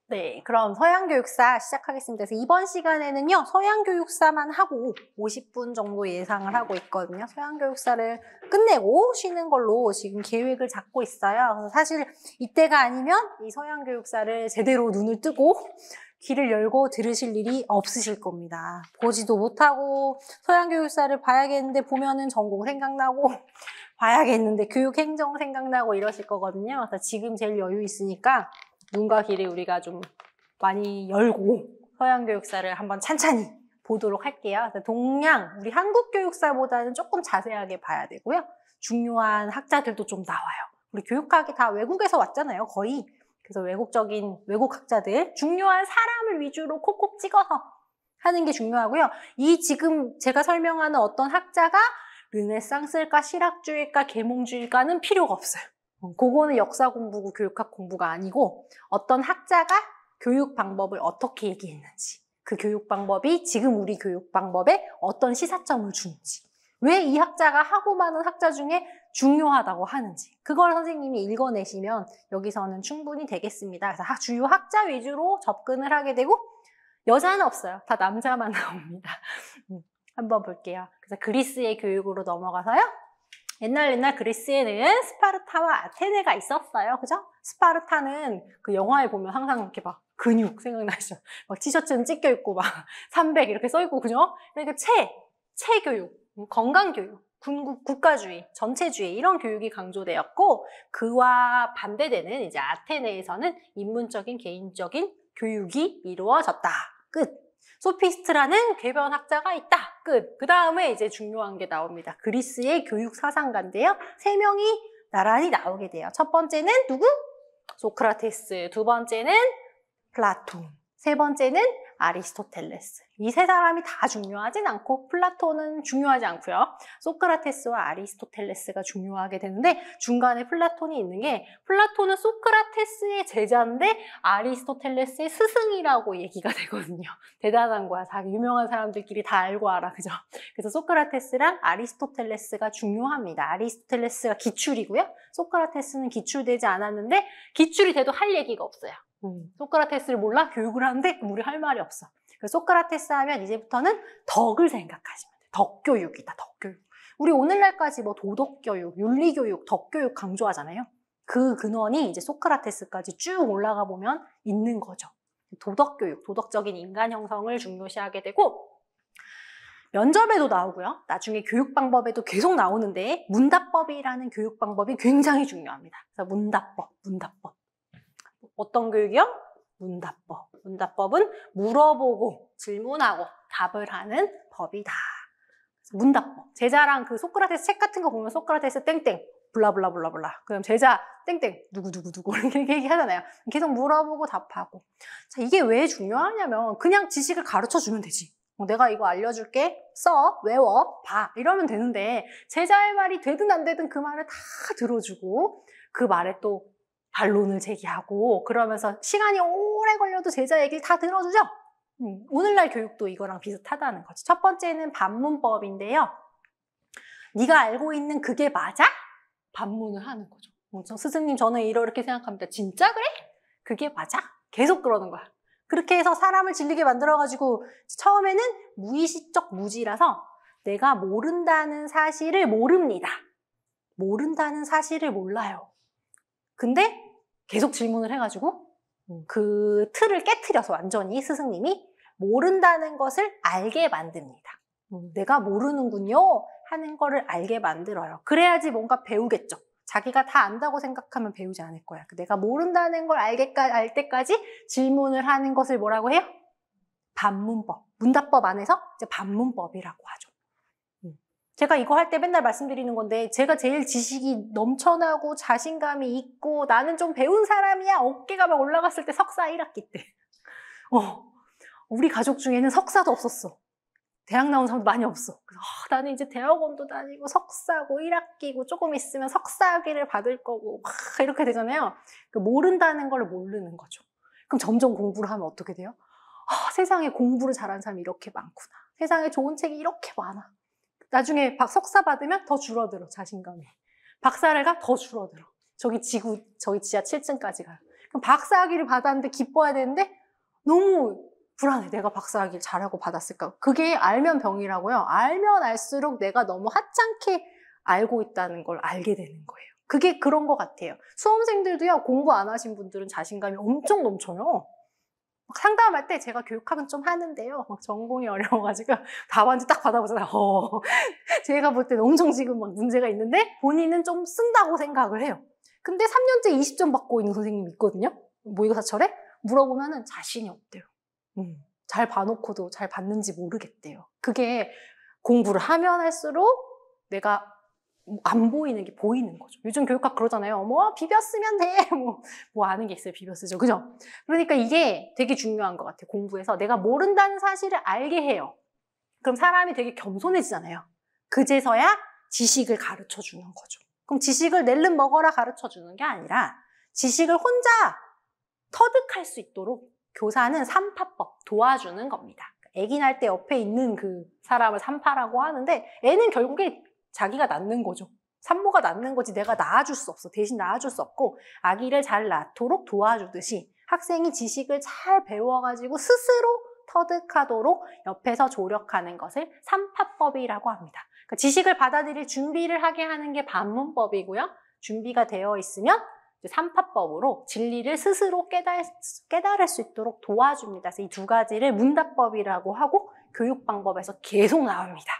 네, 그럼 서양교육사 시작하겠습니다. 그래서 이번 시간에는요, 서양교육사만 하고 50분 정도 예상을 하고 있거든요. 서양교육사를 끝내고 쉬는 걸로 지금 계획을 잡고 있어요. 그래서 사실 이때가 아니면 이 서양교육사를 제대로 눈을 뜨고 귀를 열고 들으실 일이 없으실 겁니다. 보지도 못하고 서양교육사를 봐야겠는데 보면은 전공 생각나고 봐야겠는데 교육행정 생각나고 이러실 거거든요. 그래서 지금 제일 여유 있으니까 눈과 귀를 우리가 좀 많이 열고 서양교육사를 한번 찬찬히 보도록 할게요. 동양, 우리 한국 교육사보다는 조금 자세하게 봐야 되고요. 중요한 학자들도 좀 나와요. 우리 교육학이 다 외국에서 왔잖아요, 거의. 그래서 외국 학자들, 중요한 사람을 위주로 콕콕 찍어서 하는 게 중요하고요. 이 지금 제가 설명하는 어떤 학자가 르네상스일까, 실학주의일까, 계몽주의일까는 필요가 없어요. 그거는 역사 공부고 교육학 공부가 아니고 어떤 학자가 교육 방법을 어떻게 얘기했는지, 그 교육 방법이 지금 우리 교육 방법에 어떤 시사점을 주는지, 왜 이 학자가 하고 많은 학자 중에 중요하다고 하는지, 그걸 선생님이 읽어내시면 여기서는 충분히 되겠습니다. 그래서 주요 학자 위주로 접근을 하게 되고, 여자는 없어요. 다 남자만 나옵니다. 한번 볼게요. 그래서 그리스의 교육으로 넘어가서요. 옛날 그리스에는 스파르타와 아테네가 있었어요. 그죠? 스파르타는 그 영화에 보면 항상 이렇게 막 근육 생각나시죠? 막 티셔츠는 찢겨 입고 막 300 이렇게 써 있고, 그죠? 그러니까 체교육, 건강교육, 국가주의, 전체주의 이런 교육이 강조되었고, 그와 반대되는 이제 아테네에서는 인문적인 개인적인 교육이 이루어졌다. 끝. 소피스트라는 궤변 학자가 있다. 끝. 그 다음에 이제 중요한 게 나옵니다. 그리스의 교육 사상가인데요. 3명이 나란히 나오게 돼요. 첫 번째는 누구? 소크라테스. 두 번째는 플라톤. 세 번째는 아리스토텔레스. 이 세 사람이 다 중요하진 않고 플라톤은 중요하지 않고요. 소크라테스와 아리스토텔레스가 중요하게 되는데 중간에 플라톤이 있는 게, 플라톤은 소크라테스의 제자인데 아리스토텔레스의 스승이라고 얘기가 되거든요. 대단한 거야. 다 유명한 사람들끼리 다 알고 알아. 그죠? 그래서 소크라테스랑 아리스토텔레스가 중요합니다. 아리스토텔레스가 기출이고요. 소크라테스는 기출되지 않았는데 기출이 돼도 할 얘기가 없어요. 소크라테스를 몰라? 교육을 하는데 우리 할 말이 없어. 그래서 소크라테스 하면 이제부터는 덕을 생각하시면 돼요. 덕교육이다, 덕교육. 우리 오늘날까지 뭐 도덕교육, 윤리교육, 덕교육 강조하잖아요. 그 근원이 이제 소크라테스까지 쭉 올라가 보면 있는 거죠. 도덕교육, 도덕적인 인간 형성을 중요시하게 되고, 면접에도 나오고요. 나중에 교육 방법에도 계속 나오는데 문답법이라는 교육 방법이 굉장히 중요합니다. 그래서 문답법. 어떤 교육이요? 문답법. 문답법은 물어보고 질문하고 답을 하는 법이다. 문답법. 제자랑 그 소크라테스 책 같은 거 보면 소크라테스 땡땡 블라블라블라블라. 그럼 제자 땡땡 누구 이렇게 얘기하잖아요. 계속 물어보고 답하고. 자, 이게 왜 중요하냐면 그냥 지식을 가르쳐 주면 되지. 내가 이거 알려줄게. 써, 외워, 봐. 이러면 되는데 제자의 말이 되든 안 되든 그 말을 다 들어주고 그 말에 또 반론을 제기하고 그러면서 시간이 오래 걸려도 제자 얘기를 다 들어주죠? 오늘날 교육도 이거랑 비슷하다는 거죠. 첫 번째는 반문법인데요. 네가 알고 있는 그게 맞아? 반문을 하는 거죠. 스승님 저는 이렇게 생각합니다. 진짜 그래? 그게 맞아? 계속 그러는 거야. 그렇게 해서 사람을 질리게 만들어가지고 처음에는 무의식적 무지라서 내가 모른다는 사실을 모릅니다. 모른다는 사실을 몰라요. 근데 계속 질문을 해가지고 그 틀을 깨트려서 완전히 스승님이 모른다는 것을 알게 만듭니다. 내가 모르는군요 하는 거를 알게 만들어요. 그래야지 뭔가 배우겠죠. 자기가 다 안다고 생각하면 배우지 않을 거야. 내가 모른다는 걸 알 때까지 질문을 하는 것을 뭐라고 해요? 반문법. 문답법 안에서 이제 반문법이라고 하죠. 제가 이거 할 때 맨날 말씀드리는 건데 제가 제일 지식이 넘쳐나고 자신감이 있고 나는 좀 배운 사람이야 어깨가 막 올라갔을 때 석사 1학기 때 우리 가족 중에는 석사도 없었어. 대학 나온 사람도 많이 없어. 그래서 나는 이제 대학원도 다니고 석사고 1학기고 조금 있으면 석사학위를 받을 거고 막 이렇게 되잖아요. 모른다는 걸 모르는 거죠. 그럼 점점 공부를 하면 어떻게 돼요? 세상에 공부를 잘하는 사람이 이렇게 많구나. 세상에 좋은 책이 이렇게 많아. 나중에 석사 받으면 더 줄어들어, 자신감이. 박사를 가 더 줄어들어. 저기 지하 7층까지 가요. 그럼 박사학위를 받았는데 기뻐야 되는데 너무 불안해. 내가 박사학위를 잘하고 받았을까? 그게 알면 병이라고요. 알면 알수록 내가 너무 하찮게 알고 있다는 걸 알게 되는 거예요. 그게 그런 것 같아요. 수험생들도요, 공부 안 하신 분들은 자신감이 엄청 넘쳐요. 막 상담할 때 제가 교육학은 좀 하는데요. 막 전공이 어려워가지고 답안지 딱 받아보잖아요. 제가 볼 때는 엄청 지금 막 문제가 있는데 본인은 좀 쓴다고 생각을 해요. 근데 3년째 20점 받고 있는 선생님이 있거든요. 모의고사철에 물어보면은 자신이 없대요. 잘 봐놓고도 잘 봤는지 모르겠대요. 그게 공부를 하면 할수록 내가 안 보이는 게 보이는 거죠. 요즘 교육학 그러잖아요. 뭐 비벼 쓰면 돼. 뭐 아는 게 있어요. 비벼 쓰죠. 그죠? 그러니까 이게 되게 중요한 것 같아요. 공부에서 내가 모른다는 사실을 알게 해요. 그럼 사람이 되게 겸손해지잖아요. 그제서야 지식을 가르쳐 주는 거죠. 그럼 지식을 낼름 먹어라 가르쳐 주는 게 아니라 지식을 혼자 터득할 수 있도록 교사는 삼파법 도와주는 겁니다. 애기 낳을 때 옆에 있는 그 사람을 삼파라고 하는데 애는 결국에 자기가 낳는 거죠. 산모가 낳는 거지 내가 낳아줄 수 없어. 대신 낳아줄 수 없고 아기를 잘 낳도록 도와주듯이 학생이 지식을 잘 배워가지고 스스로 터득하도록 옆에서 조력하는 것을 삼파법이라고 합니다. 그러니까 지식을 받아들일 준비를 하게 하는 게 반문법이고요. 준비가 되어 있으면 삼파법으로 진리를 스스로 깨달을 수 있도록 도와줍니다. 그래서 이 두 가지를 문답법이라고 하고 교육 방법에서 계속 나옵니다.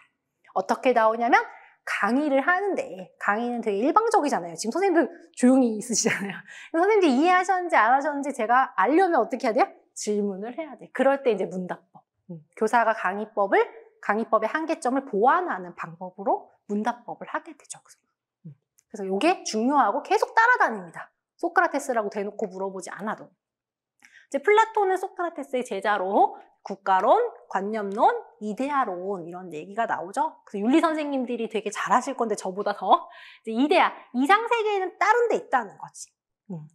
어떻게 나오냐면 강의를 하는데 강의는 되게 일방적이잖아요. 지금 선생님들 조용히 있으시잖아요. 선생님들이 이해하셨는지 안 하셨는지 제가 알려면 어떻게 해야 돼요? 질문을 해야 돼. 그럴 때 이제 문답법. 교사가 강의법의 한계점을 보완하는 방법으로 문답법을 하게 되죠. 그래서 이게 중요하고 계속 따라다닙니다. 소크라테스라고 대놓고 물어보지 않아도. 이제 플라톤은 소크라테스의 제자로 국가론, 관념론, 이데아론 이런 얘기가 나오죠. 그래서 윤리 선생님들이 되게 잘하실 건데 저보다 더 이제 이데아, 이상세계는 다른 데 있다는 거지.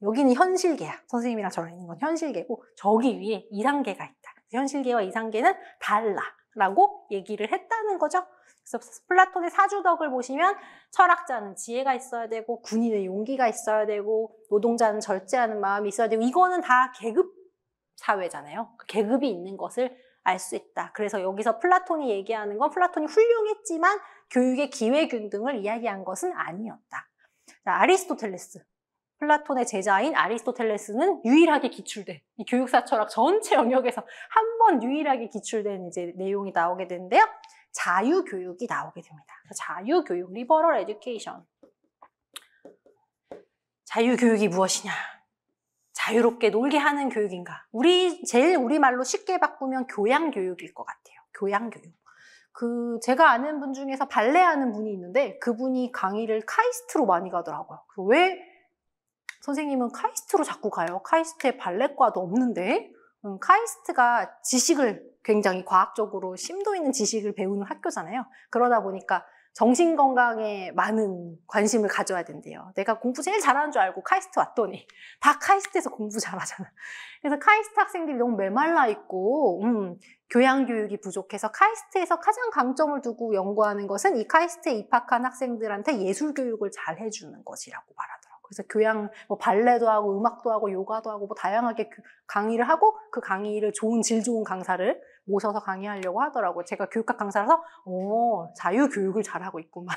여기는 현실계야. 선생님이랑 저랑 있는 건 현실계고 저기 위에 이상계가 있다. 현실계와 이상계는 달라라고 얘기를 했다는 거죠. 그래서 플라톤의 사주덕을 보시면 철학자는 지혜가 있어야 되고 군인은 용기가 있어야 되고 노동자는 절제하는 마음이 있어야 되고 이거는 다 계급 사회잖아요. 계급이 있는 것을 알 수 있다. 그래서 여기서 플라톤이 얘기하는 건 플라톤이 훌륭했지만 교육의 기회균등을 이야기한 것은 아니었다. 자, 아리스토텔레스. 플라톤의 제자인 아리스토텔레스는 유일하게 기출된 이 교육사 철학 전체 영역에서 한 번 유일하게 기출된 이제 내용이 나오게 되는데요. 자유교육이 나오게 됩니다. 자유교육, 리버럴 에듀케이션. 자유교육이 무엇이냐? 자유롭게 놀게 하는 교육인가? 제일 우리말로 쉽게 바꾸면 교양교육일 것 같아요. 교양교육. 제가 아는 분 중에서 발레 하는 분이 있는데 그분이 강의를 카이스트로 많이 가더라고요. 왜 선생님은 카이스트로 자꾸 가요? 카이스트에 발레과도 없는데? 카이스트가 지식을 굉장히 과학적으로 심도 있는 지식을 배우는 학교잖아요. 그러다 보니까 정신건강에 많은 관심을 가져야 된대요. 내가 공부 제일 잘하는 줄 알고 카이스트 왔더니 다 카이스트에서 공부 잘하잖아. 그래서 카이스트 학생들이 너무 메말라 있고 교양교육이 부족해서 카이스트에서 가장 강점을 두고 연구하는 것은 이 카이스트에 입학한 학생들한테 예술교육을 잘 해주는 것이라고 말하더라고요. 그래서 발레도 하고 음악도 하고 요가도 하고 다양하게 강의를 하고 그 강의를 질 좋은 강사를 모셔서 강의하려고 하더라고요. 제가 교육학 강사라서 자유교육을 잘하고 있구만.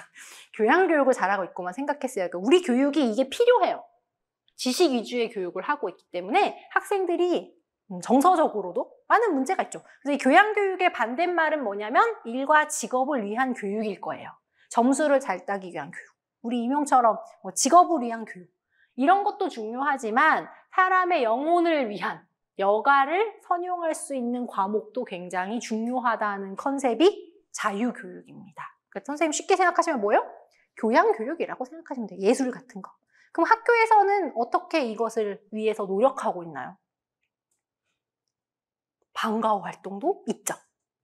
교양교육을 잘하고 있구만 생각했어요. 그러니까 우리 교육이 이게 필요해요. 지식 위주의 교육을 하고 있기 때문에 학생들이 정서적으로도 많은 문제가 있죠. 그래서 이 교양교육의 반대말은 뭐냐면 일과 직업을 위한 교육일 거예요. 점수를 잘 따기 위한 교육. 우리 임용처럼 직업을 위한 교육. 이런 것도 중요하지만 사람의 영혼을 위한 여가를 선용할 수 있는 과목도 굉장히 중요하다는 컨셉이 자유교육입니다. 그러니까 선생님 쉽게 생각하시면 뭐예요? 교양교육이라고 생각하시면 돼요. 예술 같은 거. 그럼 학교에서는 어떻게 이것을 위해서 노력하고 있나요? 방과후 활동도 있죠.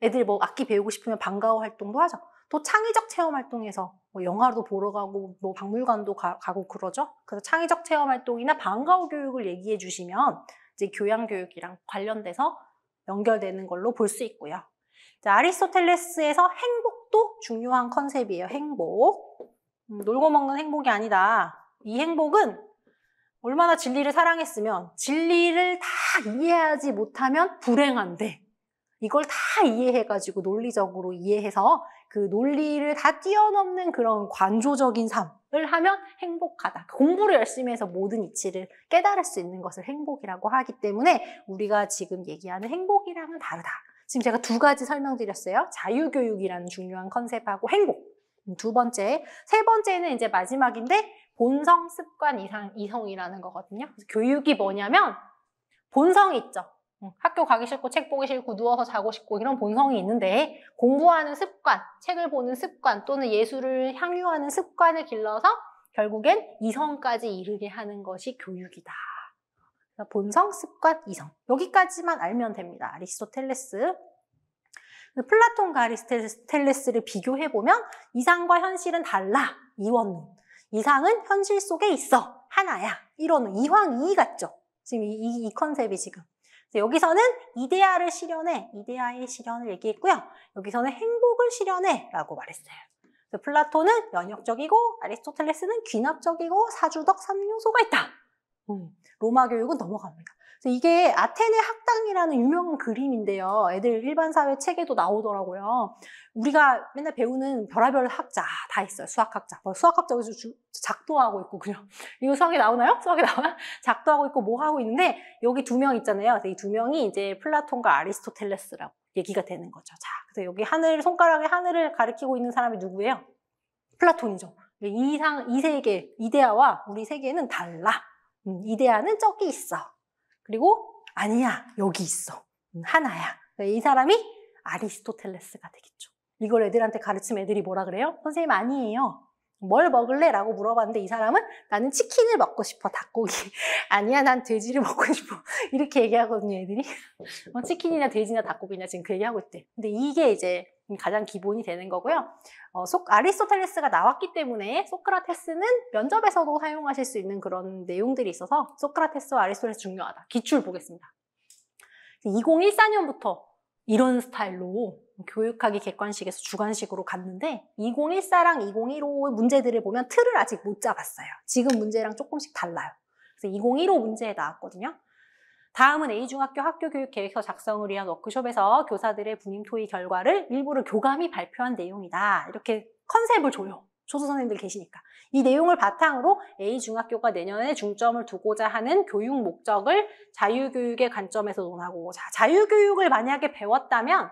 애들 악기 배우고 싶으면 방과후 활동도 하죠. 또 창의적 체험 활동에서 영화도 보러 가고 박물관도 가고 그러죠. 그래서 창의적 체험 활동이나 방과후 교육을 얘기해 주시면 이제 교양교육이랑 관련돼서 연결되는 걸로 볼 수 있고요. 자, 아리스토텔레스에서 행복도 중요한 컨셉이에요. 행복. 놀고 먹는 행복이 아니다. 이 행복은 얼마나 진리를 사랑했으면 진리를 다 이해하지 못하면 불행한데 이걸 다 이해해가지고 논리적으로 이해해서 그 논리를 다 뛰어넘는 그런 관조적인 삶을 하면 행복하다. 공부를 열심히 해서 모든 이치를 깨달을 수 있는 것을 행복이라고 하기 때문에 우리가 지금 얘기하는 행복이랑은 다르다. 지금 제가 두 가지 설명드렸어요. 자유교육이라는 중요한 컨셉하고 행복. 두 번째, 세 번째는 이제 마지막인데 본성, 습관, 이성이라는 거거든요. 그래서 교육이 뭐냐면 본성이 있죠. 학교 가기 싫고 책 보기 싫고 누워서 자고 싶고 이런 본성이 있는데 공부하는 습관, 책을 보는 습관 또는 예술을 향유하는 습관을 길러서 결국엔 이성까지 이르게 하는 것이 교육이다. 본성, 습관, 이성. 여기까지만 알면 됩니다. 아리스토텔레스. 플라톤과 아리스토텔레스를 비교해보면 이상과 현실은 달라. 이원론. 이상은 현실 속에 있어. 하나야. 이론은 이황이의 같죠. 지금 이 컨셉이 지금. 여기서는 이데아를 실현해. 이데아의 실현을 얘기했고요. 여기서는 행복을 실현해. 라고 말했어요. 플라톤은 연역적이고 아리스토텔레스는 귀납적이고 사주덕 3요소가 있다. 로마 교육은 넘어갑니다. 그래서 이게 아테네 학당이라는 유명한 그림인데요. 애들 일반 사회 책에도 나오더라고요. 우리가 맨날 배우는 별의별 학자 다 있어요. 수학학자. 수학학자 여기서 작도하고 있고 그냥 이거 수학에 나오나요? 수학에 나오나? 작도하고 있고 뭐 하고 있는데 여기 두 명 있잖아요. 이 두 명이 이제 플라톤과 아리스토텔레스라고 얘기가 되는 거죠. 자, 그래서 여기 손가락에 하늘을 가리키고 있는 사람이 누구예요? 플라톤이죠. 이 세계, 이데아와 우리 세계는 달라. 이데아는 저기 있어. 그리고 아니야, 여기 있어. 하나야. 이 사람이 아리스토텔레스가 되겠죠. 이걸 애들한테 가르치면 애들이 뭐라 그래요? 선생님 아니에요. 뭘 먹을래? 라고 물어봤는데 이 사람은 나는 치킨을 먹고 싶어, 닭고기. 아니야, 난 돼지를 먹고 싶어. 이렇게 얘기하거든요, 애들이. 치킨이나 돼지나 닭고기나 지금 그 얘기하고 있대. 근데 이게 이제 가장 기본이 되는 거고요. 아리스토텔레스가 나왔기 때문에 소크라테스는 면접에서도 사용하실 수 있는 그런 내용들이 있어서 소크라테스와 아리스토텔레스 중요하다. 기출 보겠습니다. 2014년부터 이런 스타일로 교육학이 객관식에서 주관식으로 갔는데 2014랑 2015 문제들을 보면 틀을 아직 못 잡았어요. 지금 문제랑 조금씩 달라요. 그래서 2015 문제에 나왔거든요. 다음은 A중학교 학교교육계획서 작성을 위한 워크숍에서 교사들의 분임 토의 결과를 일부를 교감이 발표한 내용이다. 이렇게 컨셉을 줘요. 조수 선생님들 계시니까. 이 내용을 바탕으로 A중학교가 내년에 중점을 두고자 하는 교육 목적을 자유교육의 관점에서 논하고, 자, 자유교육을 만약에 배웠다면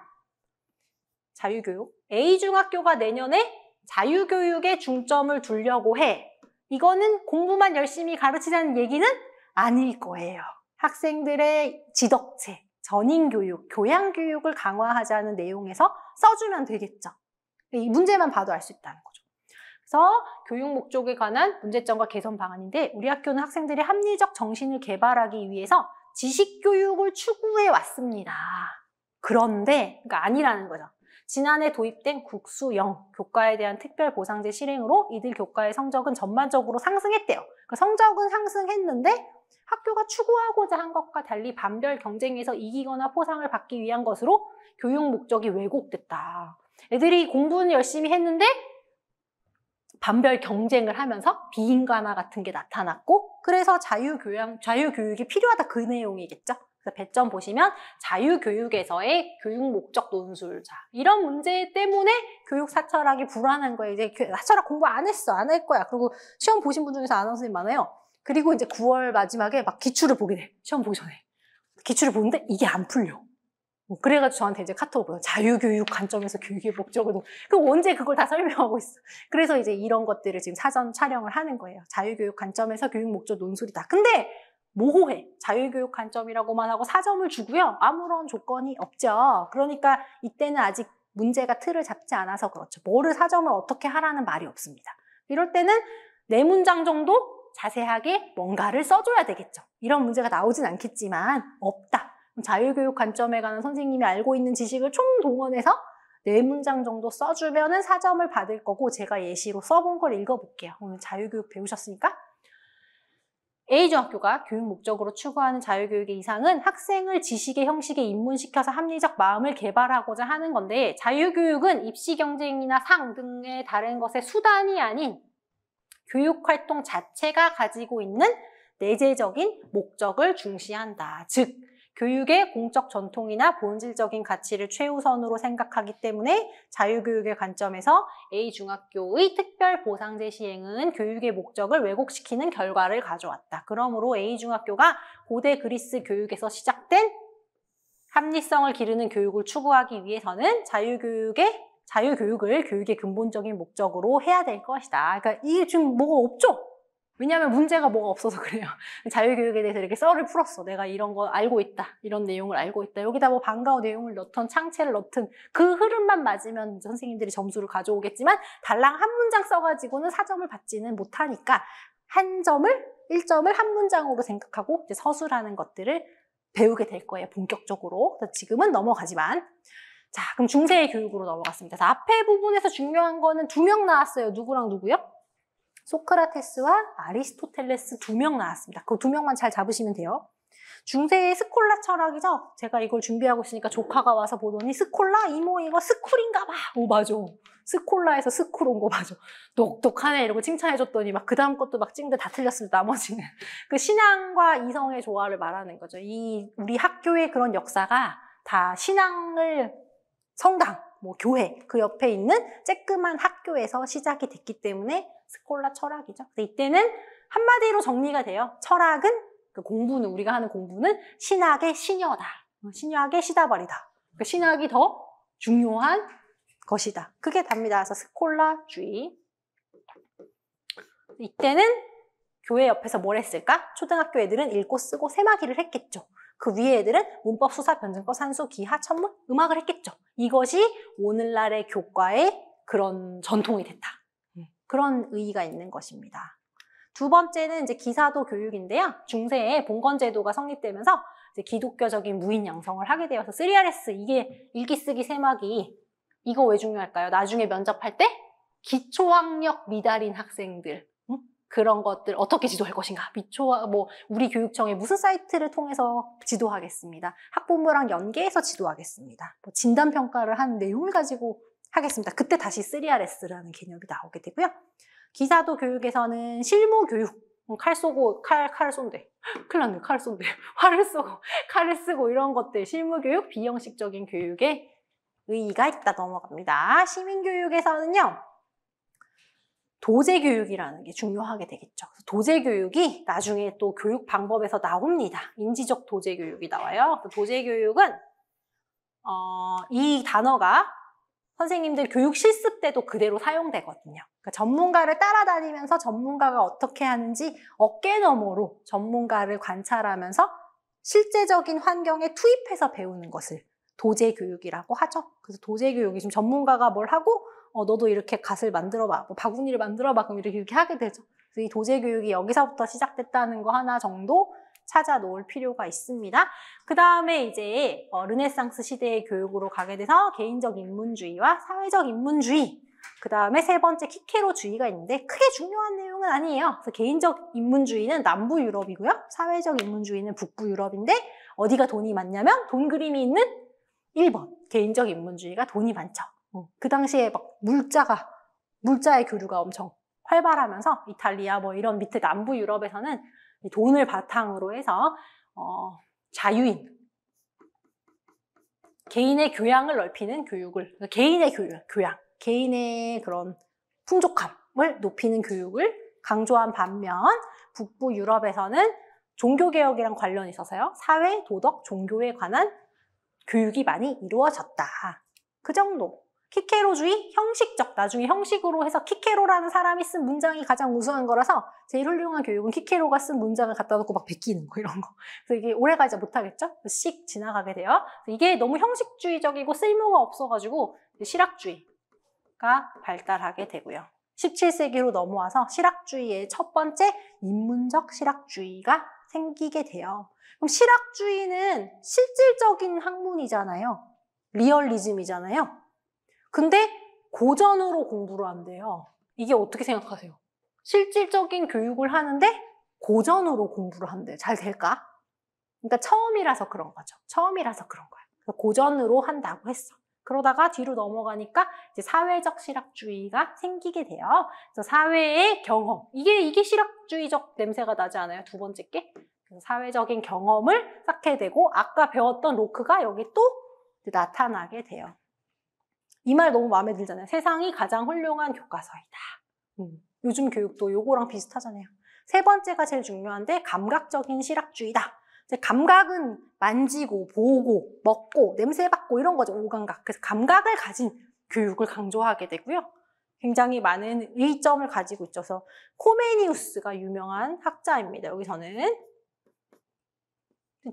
자유교육, A중학교가 내년에 자유교육에 중점을 두려고 해. 이거는 공부만 열심히 가르치자는 얘기는 아닐 거예요. 학생들의 지덕체, 전인교육, 교양교육을 강화하자는 내용에서 써주면 되겠죠. 이 문제만 봐도 알 수 있다는 거죠. 그래서 교육 목적에 관한 문제점과 개선 방안인데 우리 학교는 학생들의 합리적 정신을 개발하기 위해서 지식교육을 추구해 왔습니다. 그런데 그러니까 아니라는 거죠. 지난해 도입된 국수형 교과에 대한 특별보상제 실행으로 이들 교과의 성적은 전반적으로 상승했대요. 그러니까 성적은 상승했는데 학교가 추구하고자 한 것과 달리 반별 경쟁에서 이기거나 포상을 받기 위한 것으로 교육 목적이 왜곡됐다. 애들이 공부는 열심히 했는데 반별 경쟁을 하면서 비인간화 같은 게 나타났고 그래서 자유교육이 필요하다 그 내용이겠죠. 그래서 배점 보시면 자유교육에서의 교육 목적 논술. 자, 이런 문제 때문에 교육 사철학이 불안한 거예요. 이제 사철학 공부 안 했어. 안 할 거야. 그리고 시험 보신 분 중에서 안 하는 선생님 많아요. 그리고 이제 9월 마지막에 막 기출을 보게 돼. 시험 보기 전에. 기출을 보는데 이게 안 풀려. 그래가지고 저한테 이제 카톡을 보내요. 자유교육 관점에서 교육의 목적으로. 그럼 언제 그걸 다 설명하고 있어. 그래서 이제 이런 것들을 지금 사전 촬영을 하는 거예요. 자유교육 관점에서 교육 목적 논술이다. 근데 모호해. 자유교육 관점이라고만 하고 4점을 주고요. 아무런 조건이 없죠. 그러니까 이때는 아직 문제가 틀을 잡지 않아서 그렇죠. 뭐를 4점을 어떻게 하라는 말이 없습니다. 이럴 때는 4문장 정도 자세하게 뭔가를 써줘야 되겠죠. 이런 문제가 나오진 않겠지만 없다. 자유교육 관점에 관한 선생님이 알고 있는 지식을 총동원해서 4문장 정도 써주면은 4점을 받을 거고 제가 예시로 써본 걸 읽어볼게요. 오늘 자유교육 배우셨으니까. A중학교가 교육 목적으로 추구하는 자유교육의 이상은 학생을 지식의 형식에 입문시켜서 합리적 마음을 개발하고자 하는 건데 자유교육은 입시 경쟁이나 상 등의 다른 것의 수단이 아닌 교육활동 자체가 가지고 있는 내재적인 목적을 중시한다. 즉, 교육의 공적 전통이나 본질적인 가치를 최우선으로 생각하기 때문에 자유교육의 관점에서 A중학교의 특별보상제 시행은 교육의 목적을 왜곡시키는 결과를 가져왔다. 그러므로 A중학교가 고대 그리스 교육에서 시작된 합리성을 기르는 교육을 추구하기 위해서는 자유교육을 교육의 근본적인 목적으로 해야 될 것이다. 그러니까 이게 지금 뭐가 없죠? 왜냐하면 문제가 뭐가 없어서 그래요. 자유교육에 대해서 이렇게 썰을 풀었어. 내가 이런 거 알고 있다. 이런 내용을 알고 있다. 여기다 뭐 방과후 내용을 넣든 창체를 넣든 그 흐름만 맞으면 선생님들이 점수를 가져오겠지만 달랑 한 문장 써가지고는 4점을 받지는 못하니까 1점을 한 문장으로 생각하고 이제 서술하는 것들을 배우게 될 거예요. 본격적으로. 지금은 넘어가지만. 자, 그럼 중세의 교육으로 넘어갔습니다. 자, 앞에 부분에서 중요한 거는 2명 나왔어요. 누구랑 누구요? 소크라테스와 아리스토텔레스 2명 나왔습니다. 그 2명만 잘 잡으시면 돼요. 중세의 스콜라 철학이죠. 제가 이걸 준비하고 있으니까 조카가 와서 보더니 스콜라? 이모 이거 스쿨인가 봐. 오 맞아. 스콜라에서 스쿨 온 거 맞아. 똑똑하네 이러고 칭찬해줬더니 막 그 다음 것도 막 찍는데 다 틀렸습니다. 나머지는. 그 신앙과 이성의 조화를 말하는 거죠. 우리 학교의 그런 역사가 다 신앙을 성당, 뭐 교회 그 옆에 있는 쬐끄만 학교에서 시작이 됐기 때문에 스콜라 철학이죠. 이때는 한마디로 정리가 돼요. 철학은 그 공부는 우리가 하는 공부는 신학의 시녀다. 신학의 시다발이다. 그 신학이 더 중요한 것이다. 그게 답니다. 그래서 스콜라주의. 이때는 교회 옆에서 뭘 했을까? 초등학교 애들은 읽고 쓰고 세마기를 했겠죠. 그 위에 애들은 문법, 수사, 변증법, 산수, 기하, 천문, 음악을 했겠죠. 이것이 오늘날의 교과의 그런 전통이 됐다. 그런 의의가 있는 것입니다. 두 번째는 이제 기사도 교육인데요. 중세에 봉건제도가 성립되면서 이제 기독교적인 무인 양성을 하게 되어서 3RS 이게 읽기 쓰기 세마기 이거 왜 중요할까요? 나중에 면접할 때 기초학력 미달인 학생들 그런 것들 어떻게 지도할 것인가? 우리 교육청의 무슨 사이트를 통해서 지도하겠습니다. 학부모랑 연계해서 지도하겠습니다. 진단평가를 한 내용을 가지고 하겠습니다. 그때 다시 3RS라는 개념이 나오게 되고요. 기사도 교육에서는 실무 교육, 칼 쏘고 칼을 쏜대. 큰일 났네, 칼을 쏜대. 활을 쏘고 칼을 쓰고 이런 것들 실무 교육, 비형식적인 교육에 의의가 있다 넘어갑니다. 시민교육에서는요. 도제교육이라는 게 중요하게 되겠죠. 도제교육이 나중에 또 교육 방법에서 나옵니다. 인지적 도제교육이 나와요. 도제교육은 이 단어가 선생님들 교육 실습 때도 그대로 사용되거든요. 그러니까 전문가를 따라다니면서 전문가가 어떻게 하는지 어깨너머로 전문가를 관찰하면서 실제적인 환경에 투입해서 배우는 것을 도제교육이라고 하죠. 그래서 도제교육이 지금 전문가가 뭘 하고 너도 이렇게 갓을 만들어봐, 뭐 바구니를 만들어봐, 그럼 이렇게 하게 되죠. 그래서 이 도제교육이 여기서부터 시작됐다는 거 하나 정도 찾아 놓을 필요가 있습니다. 그 다음에 이제 르네상스 시대의 교육으로 가게 돼서 개인적 인문주의와 사회적 인문주의, 그 다음에 세 번째 키케로주의가 있는데 크게 중요한 내용은 아니에요. 그래서 개인적 인문주의는 남부 유럽이고요. 사회적 인문주의는 북부 유럽인데 어디가 돈이 많냐면 돈 그림이 있는 1번 개인적 인문주의가 돈이 많죠. 그 당시에 막 물자의 교류가 엄청 활발하면서 이탈리아 뭐 이런 밑에 남부 유럽에서는 돈을 바탕으로 해서 자유인, 개인의 교양을 넓히는 교육을, 개인의 교양, 개인의 그런 풍족함을 높이는 교육을 강조한 반면 북부 유럽에서는 종교개혁이랑 관련이 있어서요. 사회, 도덕, 종교에 관한 교육이 많이 이루어졌다. 그 정도. 키케로주의, 형식적, 나중에 형식으로 해서 키케로라는 사람이 쓴 문장이 가장 우수한 거라서 제일 훌륭한 교육은 키케로가 쓴 문장을 갖다 놓고 막 베끼는 거 이런 거. 그래서 이게 오래가지 못하겠죠? 씩 지나가게 돼요. 이게 너무 형식주의적이고 쓸모가 없어가지고 실학주의가 발달하게 되고요. 17세기로 넘어와서 실학주의의 첫 번째 인문적 실학주의가 생기게 돼요. 그럼 실학주의는 실질적인 학문이잖아요. 리얼리즘이잖아요. 근데 고전으로 공부를 한대요. 이게 어떻게 생각하세요? 실질적인 교육을 하는데 고전으로 공부를 한대요. 잘 될까? 그러니까 처음이라서 그런 거죠. 처음이라서 그런 거예요. 고전으로 한다고 했어. 그러다가 뒤로 넘어가니까 이제 사회적 실학주의가 생기게 돼요. 그래서 사회의 경험, 이게 실학주의적 냄새가 나지 않아요? 두 번째 게? 그래서 사회적인 경험을 쌓게 되고 아까 배웠던 로크가 여기 또 나타나게 돼요. 이 말 너무 마음에 들잖아요. 세상이 가장 훌륭한 교과서이다. 요즘 교육도 요거랑 비슷하잖아요. 세 번째가 제일 중요한데 감각적인 실학주의다. 감각은 만지고 보고 먹고 냄새 맡고 이런 거죠. 오감각. 그래서 감각을 가진 교육을 강조하게 되고요. 굉장히 많은 의점을 가지고 있어서 코메니우스가 유명한 학자입니다. 여기서는.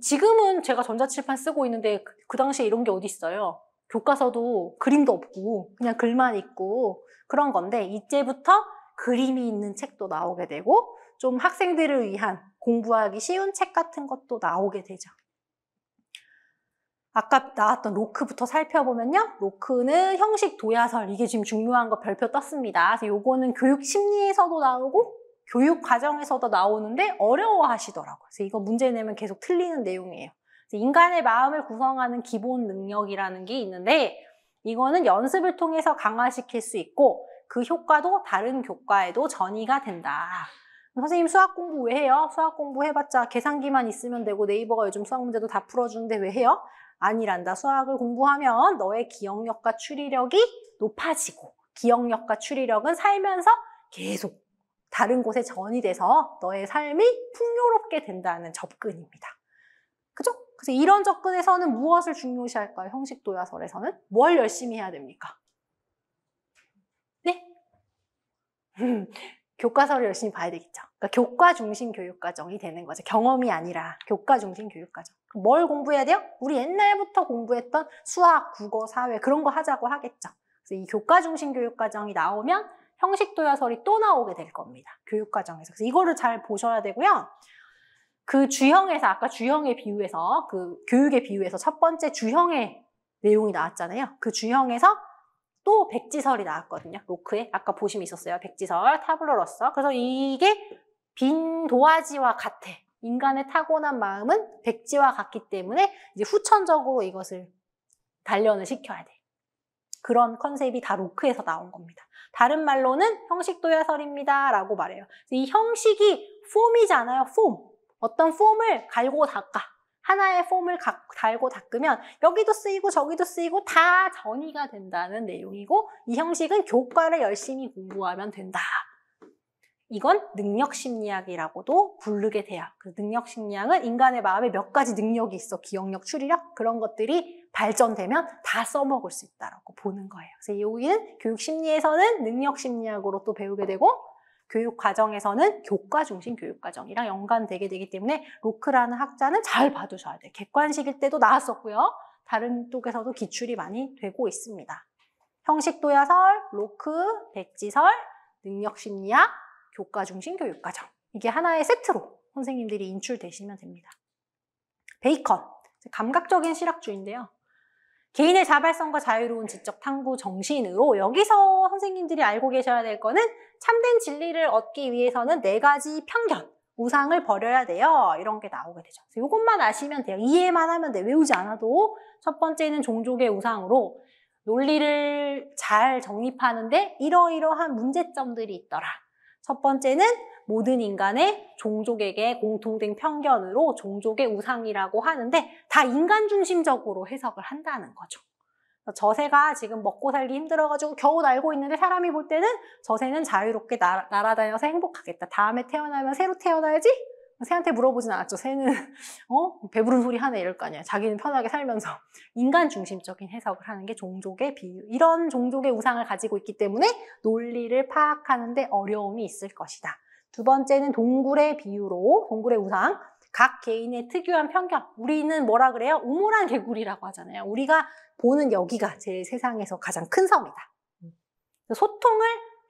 지금은 제가 전자칠판 쓰고 있는데 그 당시에 이런 게 어디 있어요. 교과서도 그림도 없고 그냥 글만 있고 그런 건데 이제부터 그림이 있는 책도 나오게 되고 좀 학생들을 위한 공부하기 쉬운 책 같은 것도 나오게 되죠. 아까 나왔던 로크부터 살펴보면요. 로크는 형식 도야설, 이게 지금 중요한 거 별표 떴습니다. 그래서 요거는 교육 심리에서도 나오고 교육 과정에서도 나오는데 어려워하시더라고요. 그래서 이거 문제 내면 계속 틀리는 내용이에요. 인간의 마음을 구성하는 기본 능력이라는 게 있는데 이거는 연습을 통해서 강화시킬 수 있고 그 효과도 다른 교과에도 전이가 된다. 선생님 수학 공부 왜 해요? 수학 공부 해봤자 계산기만 있으면 되고 네이버가 요즘 수학 문제도 다 풀어주는데 왜 해요? 아니란다. 수학을 공부하면 너의 기억력과 추리력이 높아지고 기억력과 추리력은 살면서 계속 다른 곳에 전이 돼서 너의 삶이 풍요롭게 된다는 접근입니다. 그죠? 그래서 이런 접근에서는 무엇을 중요시할까요? 형식 도야설에서는 뭘 열심히 해야 됩니까? 네? 교과서를 열심히 봐야 되겠죠. 그러니까 교과 중심 교육과정이 되는 거죠. 경험이 아니라 교과 중심 교육과정. 뭘 공부해야 돼요? 우리 옛날부터 공부했던 수학, 국어, 사회 그런 거 하자고 하겠죠. 그래서 이 교과 중심 교육과정이 나오면 형식 도야설이 또 나오게 될 겁니다. 교육과정에서. 그래서 이거를 잘 보셔야 되고요. 그 주형에서 아까 주형의 비유에서 그 교육의 비유에서 첫 번째 주형의 내용이 나왔잖아요. 그 주형에서 또 백지설이 나왔거든요. 로크에 아까 보시면 있었어요. 백지설, 타블러러서. 그래서 이게 빈 도화지와 같아. 인간의 타고난 마음은 백지와 같기 때문에 이제 후천적으로 이것을 단련을 시켜야 돼. 그런 컨셉이 다 로크에서 나온 겁니다. 다른 말로는 형식 도야설입니다 라고 말해요. 이 형식이 폼이잖아요. 폼. 어떤 폼을 갈고 닦아. 하나의 폼을 달고 닦으면 여기도 쓰이고 저기도 쓰이고 다 전이가 된다는 내용이고 이 형식은 교과를 열심히 공부하면 된다. 이건 능력심리학이라고도 부르게 돼요. 그 능력심리학은 인간의 마음에 몇 가지 능력이 있어. 기억력, 추리력 그런 것들이 발전되면 다 써먹을 수 있다고 보는 거예요. 그래서 여기는 교육심리에서는 능력심리학으로 또 배우게 되고 교육 과정에서는 교과 중심 교육 과정이랑 연관되게 되기 때문에 로크라는 학자는 잘 봐두셔야 돼요. 객관식일 때도 나왔었고요. 다른 쪽에서도 기출이 많이 되고 있습니다. 형식 도야설, 로크, 백지설, 능력심리학, 교과 중심 교육 과정. 이게 하나의 세트로 선생님들이 인출되시면 됩니다. 베이컨, 감각적인 실학주의인데요. 개인의 자발성과 자유로운 지적 탐구 정신으로 여기서 선생님들이 알고 계셔야 될 거는 참된 진리를 얻기 위해서는 4가지 편견, 우상을 버려야 돼요. 이런 게 나오게 되죠. 그래서 이것만 아시면 돼요. 이해만 하면 돼. 외우지 않아도. 첫 번째는 종족의 우상으로 논리를 잘 정립하는데 이러이러한 문제점들이 있더라. 첫 번째는 모든 인간의 종족에게 공통된 편견으로 종족의 우상이라고 하는데 다 인간 중심적으로 해석을 한다는 거죠. 저새가 지금 먹고 살기 힘들어가지고 겨우 날고 있는데 사람이 볼 때는 저새는 자유롭게 날아다녀서 행복하겠다. 다음에 태어나면 새로 태어나야지? 새한테 물어보진 않았죠. 새는 배부른 소리 하네 이럴 거 아니야. 자기는 편하게 살면서. 인간 중심적인 해석을 하는 게 종족의 비유. 이런 종족의 우상을 가지고 있기 때문에 논리를 파악하는 데 어려움이 있을 것이다. 두 번째는 동굴의 비유로, 동굴의 우상, 각 개인의 특유한 편견. 우리는 뭐라 그래요? 우물안 개구리라고 하잖아요. 우리가 보는 여기가 제일 세상에서 가장 큰 섬이다. 소통을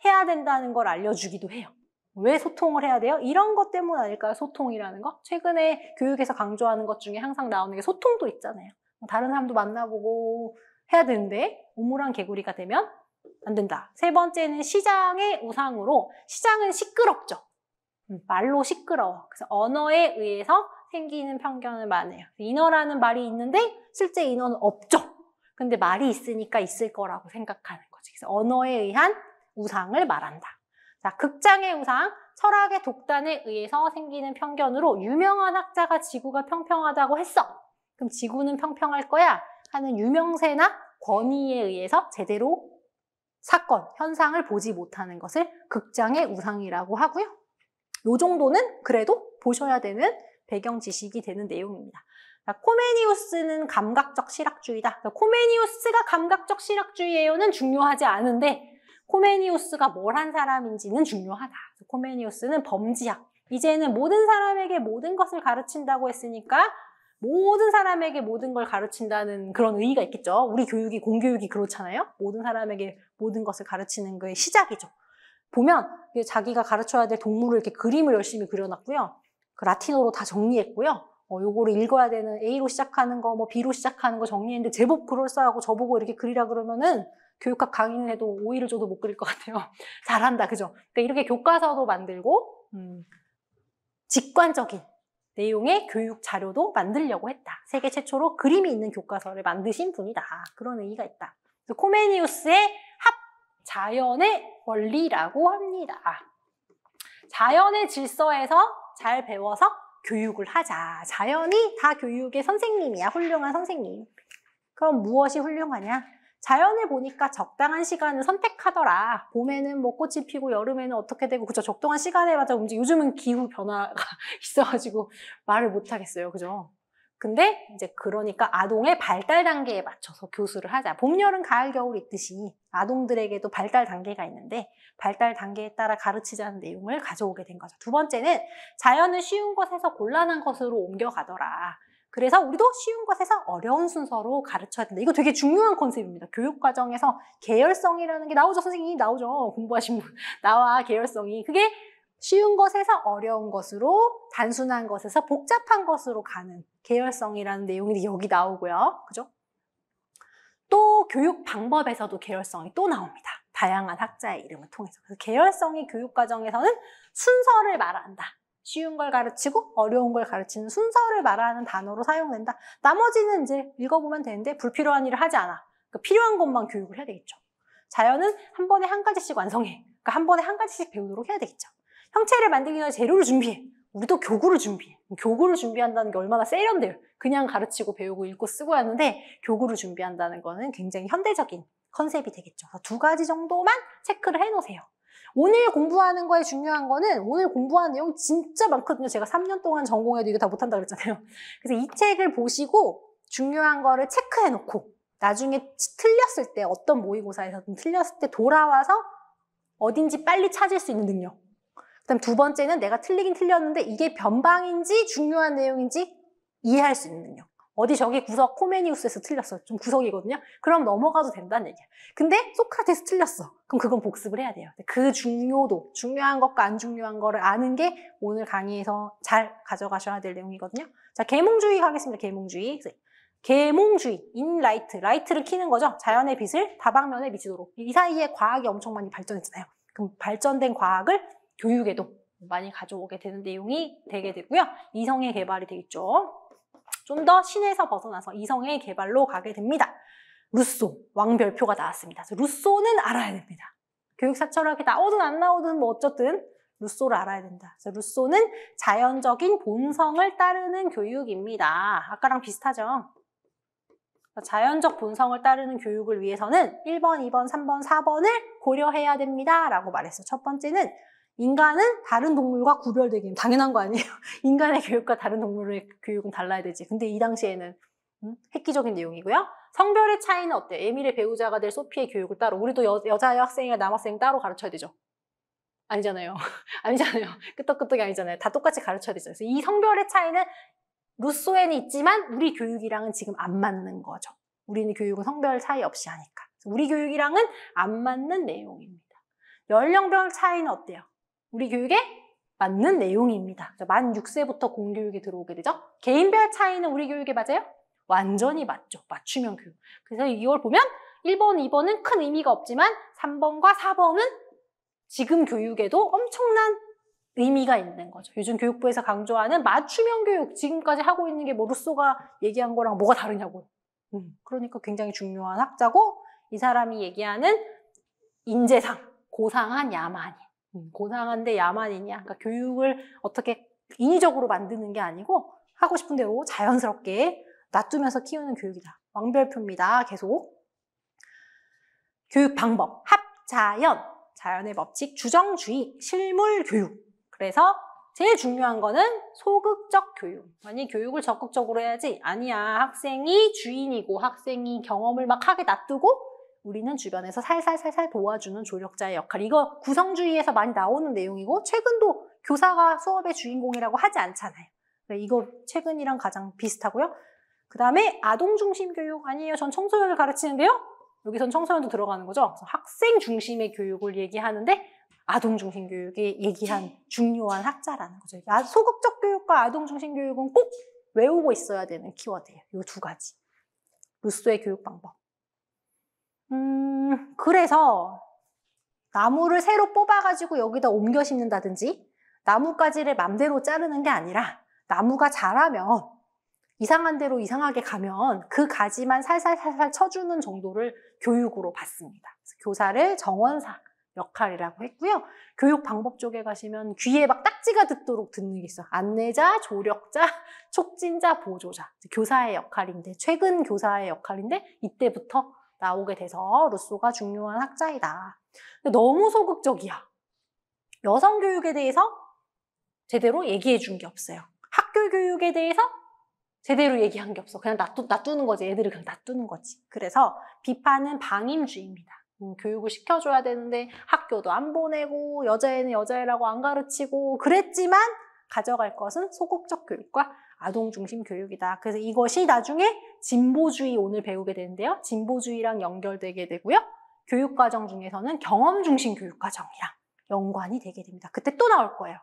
해야 된다는 걸 알려주기도 해요. 왜 소통을 해야 돼요? 이런 것 때문 아닐까요? 소통이라는 거? 최근에 교육에서 강조하는 것 중에 항상 나오는 게 소통도 있잖아요. 다른 사람도 만나보고 해야 되는데 우물안 개구리가 되면 안 된다. 세 번째는 시장의 우상으로, 시장은 시끄럽죠. 말로 시끄러워. 그래서 언어에 의해서 생기는 편견을 말해요. 인어라는 말이 있는데 실제 인어는 없죠. 근데 말이 있으니까 있을 거라고 생각하는 거지. 그래서 언어에 의한 우상을 말한다. 자, 극장의 우상, 철학의 독단에 의해서 생기는 편견으로 유명한 학자가 지구가 평평하다고 했어. 그럼 지구는 평평할 거야? 하는 유명세나 권위에 의해서 제대로 사건, 현상을 보지 못하는 것을 극장의 우상이라고 하고요. 요 정도는 그래도 보셔야 되는 배경 지식이 되는 내용입니다. 코메니우스는 감각적 실학주의다. 코메니우스가 감각적 실학주의예요는 중요하지 않은데 코메니우스가 뭘 한 사람인지는 중요하다. 코메니우스는 범지학. 이제는 모든 사람에게 모든 것을 가르친다고 했으니까 모든 사람에게 모든 걸 가르친다는 그런 의의가 있겠죠. 우리 교육이, 공교육이 그렇잖아요. 모든 사람에게 모든 것을 가르치는 거의 시작이죠. 보면 자기가 가르쳐야 될 동물을 이렇게 그림을 열심히 그려놨고요. 그 라틴어로 다 정리했고요. 요거를 읽어야 되는 A로 시작하는 거, 뭐 B로 시작하는 거 정리했는데 제법 그럴싸하고 저보고 이렇게 그리라 그러면은 교육학 강의는 해도 오이를 줘도 못 그릴 것 같아요. 잘한다, 그죠? 그러니까 이렇게 교과서도 만들고 직관적인 내용의 교육 자료도 만들려고 했다. 세계 최초로 그림이 있는 교과서를 만드신 분이다. 그런 의의가 있다. 코메니우스의 합자연의 원리라고 합니다. 자연의 질서에서 잘 배워서 교육을 하자. 자연이 다 교육의 선생님이야. 훌륭한 선생님. 그럼 무엇이 훌륭하냐? 자연을 보니까 적당한 시간을 선택하더라. 봄에는 뭐 꽃이 피고 여름에는 어떻게 되고, 그죠? 적당한 시간에 맞아 움직이고, 요즘은 기후 변화가 있어가지고 말을 못 하겠어요. 그죠? 근데 이제 그러니까 아동의 발달 단계에 맞춰서 교수를 하자. 봄, 여름, 가을, 겨울 있듯이 아동들에게도 발달 단계가 있는데 발달 단계에 따라 가르치자는 내용을 가져오게 된 거죠. 두 번째는 자연은 쉬운 것에서 곤란한 것으로 옮겨가더라. 그래서 우리도 쉬운 것에서 어려운 순서로 가르쳐야 된다. 이거 되게 중요한 컨셉입니다. 교육과정에서 계열성이라는 게 나오죠. 선생님이 나오죠. 공부하신 분. 나와 계열성이. 그게 쉬운 것에서 어려운 것으로, 단순한 것에서 복잡한 것으로 가는 계열성이라는 내용이 여기 나오고요. 그죠? 또 교육 방법에서도 계열성이 또 나옵니다. 다양한 학자의 이름을 통해서. 그래서 계열성이 교육과정에서는 순서를 말한다. 쉬운 걸 가르치고 어려운 걸 가르치는 순서를 말하는 단어로 사용된다. 나머지는 이제 읽어보면 되는데 불필요한 일을 하지 않아. 그러니까 필요한 것만 교육을 해야 되겠죠. 자연은 한 번에 한 가지씩 완성해. 그러니까 한 번에 한 가지씩 배우도록 해야 되겠죠. 형체를 만들기 전에 재료를 준비해. 우리도 교구를 준비해. 교구를 준비한다는 게 얼마나 세련돼요. 그냥 가르치고 배우고 읽고 쓰고 하는데 교구를 준비한다는 거는 굉장히 현대적인 컨셉이 되겠죠. 두 가지 정도만 체크를 해놓으세요. 오늘 공부하는 거에 중요한 거는 오늘 공부하는 내용 진짜 많거든요. 제가 3년 동안 전공해도 이거 다 못한다 그랬잖아요. 그래서 이 책을 보시고 중요한 거를 체크해놓고 나중에 틀렸을 때 어떤 모의고사에서든 틀렸을 때 돌아와서 어딘지 빨리 찾을 수 있는 능력. 그다음 두 번째는 내가 틀리긴 틀렸는데 이게 변방인지 중요한 내용인지 이해할 수 있는 능력. 어디 저기 구석 코메니우스에서 틀렸어. 좀 구석이거든요. 그럼 넘어가도 된다는 얘기야. 근데 소크라테스 틀렸어. 그럼 그건 복습을 해야 돼요. 그 중요도, 중요한 것과 안 중요한 거를 아는 게 오늘 강의에서 잘 가져가셔야 될 내용이거든요. 자, 계몽주의 가겠습니다. 계몽주의. 계몽주의, 인라이트. 라이트를 켜는 거죠. 자연의 빛을 다방면에 비치도록. 이 사이에 과학이 엄청 많이 발전했잖아요. 그럼 발전된 과학을 교육에도 많이 가져오게 되는 내용이 되게 되고요. 이성의 개발이 되겠죠. 좀 더 신에서 벗어나서 이성의 개발로 가게 됩니다. 루소, 왕별표가 나왔습니다. 루소는 알아야 됩니다. 교육사 철학에 나오든 안 나오든 뭐 어쨌든 루소를 알아야 된다. 그래서 루소는 자연적인 본성을 따르는 교육입니다. 아까랑 비슷하죠? 자연적 본성을 따르는 교육을 위해서는 1번, 2번, 3번, 4번을 고려해야 됩니다. 라고 말했어요. 첫 번째는 인간은 다른 동물과 구별되기는 당연한 거 아니에요? 인간의 교육과 다른 동물의 교육은 달라야 되지. 근데 이 당시에는 획기적인 내용이고요. 성별의 차이는 어때요? 에밀의 배우자가 될 소피의 교육을 따로. 우리도 여자 학생이나 남학생 따로 가르쳐야 되죠? 아니잖아요. 아니잖아요. 끄떡끄떡이 아니잖아요. 다 똑같이 가르쳐야 되죠. 그래서 이 성별의 차이는 루소에는 있지만 우리 교육이랑은 지금 안 맞는 거죠. 우리는 교육은 성별 차이 없이 하니까. 우리 교육이랑은 안 맞는 내용입니다. 연령별 차이는 어때요? 우리 교육에 맞는 내용입니다. 만 6세부터 공교육에 들어오게 되죠. 개인별 차이는 우리 교육에 맞아요? 완전히 맞죠. 맞춤형 교육. 그래서 이걸 보면 1번, 2번은 큰 의미가 없지만 3번과 4번은 지금 교육에도 엄청난 의미가 있는 거죠. 요즘 교육부에서 강조하는 맞춤형 교육. 지금까지 하고 있는 게 뭐 루소가 얘기한 거랑 뭐가 다르냐고요. 그러니까 굉장히 중요한 학자고 이 사람이 얘기하는 인재상, 고상한 야만인. 고상한데 야만인이야. 그러니까 교육을 어떻게 인위적으로 만드는 게 아니고 하고 싶은 대로 자연스럽게 놔두면서 키우는 교육이다. 왕별표입니다. 계속. 교육 방법, 합자연, 자연의 법칙, 주정주의, 실물 교육. 그래서 제일 중요한 거는 소극적 교육. 아니 교육을 적극적으로 해야지. 아니야. 학생이 주인이고 학생이 경험을 막 하게 놔두고 우리는 주변에서 살살살살 도와주는 조력자의 역할. 이거 구성주의에서 많이 나오는 내용이고 최근도 교사가 수업의 주인공이라고 하지 않잖아요. 이거 최근이랑 가장 비슷하고요. 그 다음에 아동중심 교육. 아니에요. 전 청소년을 가르치는데요. 여기선 청소년도 들어가는 거죠. 그래서 학생 중심의 교육을 얘기하는데 아동중심 교육이 얘기한 중요한 학자라는 거죠. 소극적 교육과 아동중심 교육은 꼭 외우고 있어야 되는 키워드예요. 이 두 가지. 루소의 교육 방법. 그래서 나무를 새로 뽑아가지고 여기다 옮겨 심는다든지 나뭇가지를 맘대로 자르는 게 아니라 나무가 자라면 이상한 대로 이상하게 가면 그 가지만 살살살살 쳐주는 정도를 교육으로 받습니다. 그래서 교사를 정원사 역할이라고 했고요. 교육 방법 쪽에 가시면 귀에 막 딱지가 듣도록 듣는 게 있어요. 안내자, 조력자, 촉진자, 보조자. 교사의 역할인데 최근 교사의 역할인데 이때부터 나오게 돼서 루소가 중요한 학자이다. 근데 너무 소극적이야. 여성 교육에 대해서 제대로 얘기해 준 게 없어요. 학교 교육에 대해서 제대로 얘기한 게 없어. 그냥 놔두는 거지. 애들을 그냥 놔두는 거지. 그래서 비판은 방임주의입니다. 교육을 시켜줘야 되는데 학교도 안 보내고 여자애는 여자애라고 안 가르치고 그랬지만 가져갈 것은 소극적 교육과 아동중심 교육이다. 그래서 이것이 나중에 진보주의 오늘 배우게 되는데요. 진보주의랑 연결되게 되고요. 교육과정 중에서는 경험중심 교육과정이랑 연관이 되게 됩니다. 그때 또 나올 거예요.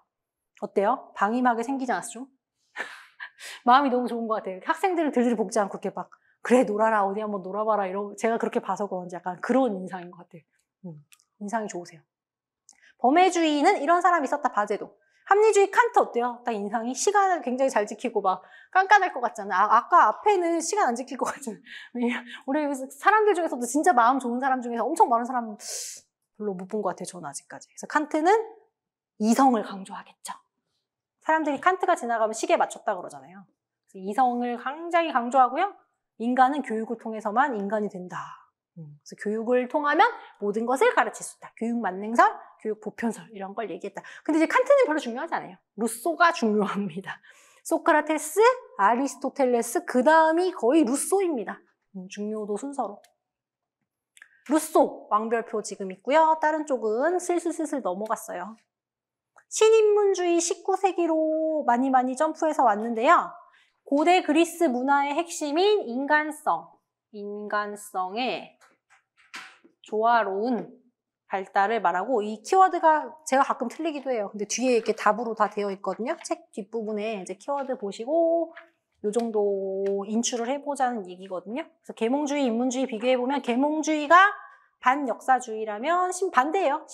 어때요? 방임하게 생기지 않았죠? 마음이 너무 좋은 것 같아요. 학생들을 들들 볶지 않고 이렇게 막 그래 놀아라 어디 한번 놀아봐라 이런 제가 그렇게 봐서 그런지 약간 그런 인상인 것 같아요. 인상이 좋으세요. 범해주의는 이런 사람이 있었다. 바제도. 합리주의 칸트 어때요? 딱 인상이 시간을 굉장히 잘 지키고 막 깐깐할 것 같잖아. 아까 앞에는 시간 안 지킬 것 같잖아. 우리 사람들 중에서도 진짜 마음 좋은 사람 중에서 엄청 많은 사람 별로 못 본 것 같아요. 저는 아직까지. 그래서 칸트는 이성을 강조하겠죠. 사람들이 칸트가 지나가면 시계에 맞췄다 그러잖아요. 그래서 이성을 굉장히 강조하고요. 인간은 교육을 통해서만 인간이 된다. 그래서 교육을 통하면 모든 것을 가르칠 수 있다. 교육 만능설, 교육 보편설 이런 걸 얘기했다. 근데 이제 칸트는 별로 중요하지 않아요. 루소가 중요합니다. 소크라테스, 아리스토텔레스, 그 다음이 거의 루소입니다. 중요도 순서로. 루소, 왕별표 지금 있고요. 다른 쪽은 슬슬슬슬 넘어갔어요. 신인문주의 19세기로 많이 점프해서 왔는데요. 고대 그리스 문화의 핵심인 인간성의 조화로운 발달을 말하고 이 키워드가 제가 가끔 틀리기도 해요. 근데 뒤에 이렇게 답으로 다 되어 있거든요. 책 뒷부분에 이제 키워드 보시고 이 정도 인출을 해보자는 얘기거든요. 그래서 계몽주의, 인문주의 비교해보면 계몽주의가 반역사주의라면 반대예요.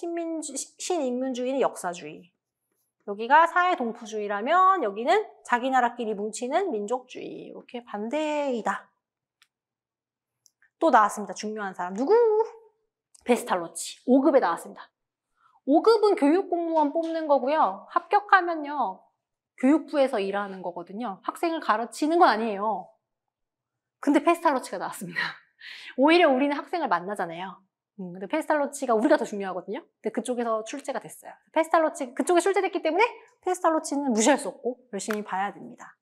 신인문주의는 역사주의. 여기가 사회동포주의라면 여기는 자기 나라끼리 뭉치는 민족주의. 이렇게 반대이다. 또 나왔습니다. 중요한 사람. 누구? 베스탈로치. 5급에 나왔습니다. 5급은 교육공무원 뽑는 거고요. 합격하면요. 교육부에서 일하는 거거든요. 학생을 가르치는 건 아니에요. 근데 페스탈로치가 나왔습니다. 오히려 우리는 학생을 만나잖아요. 근데 페스탈로치가 우리가 더 중요하거든요. 근데 그쪽에서 출제가 됐어요. 페스탈로치 그쪽에 출제됐기 때문에 페스탈로치는 무시할 수 없고 열심히 봐야 됩니다.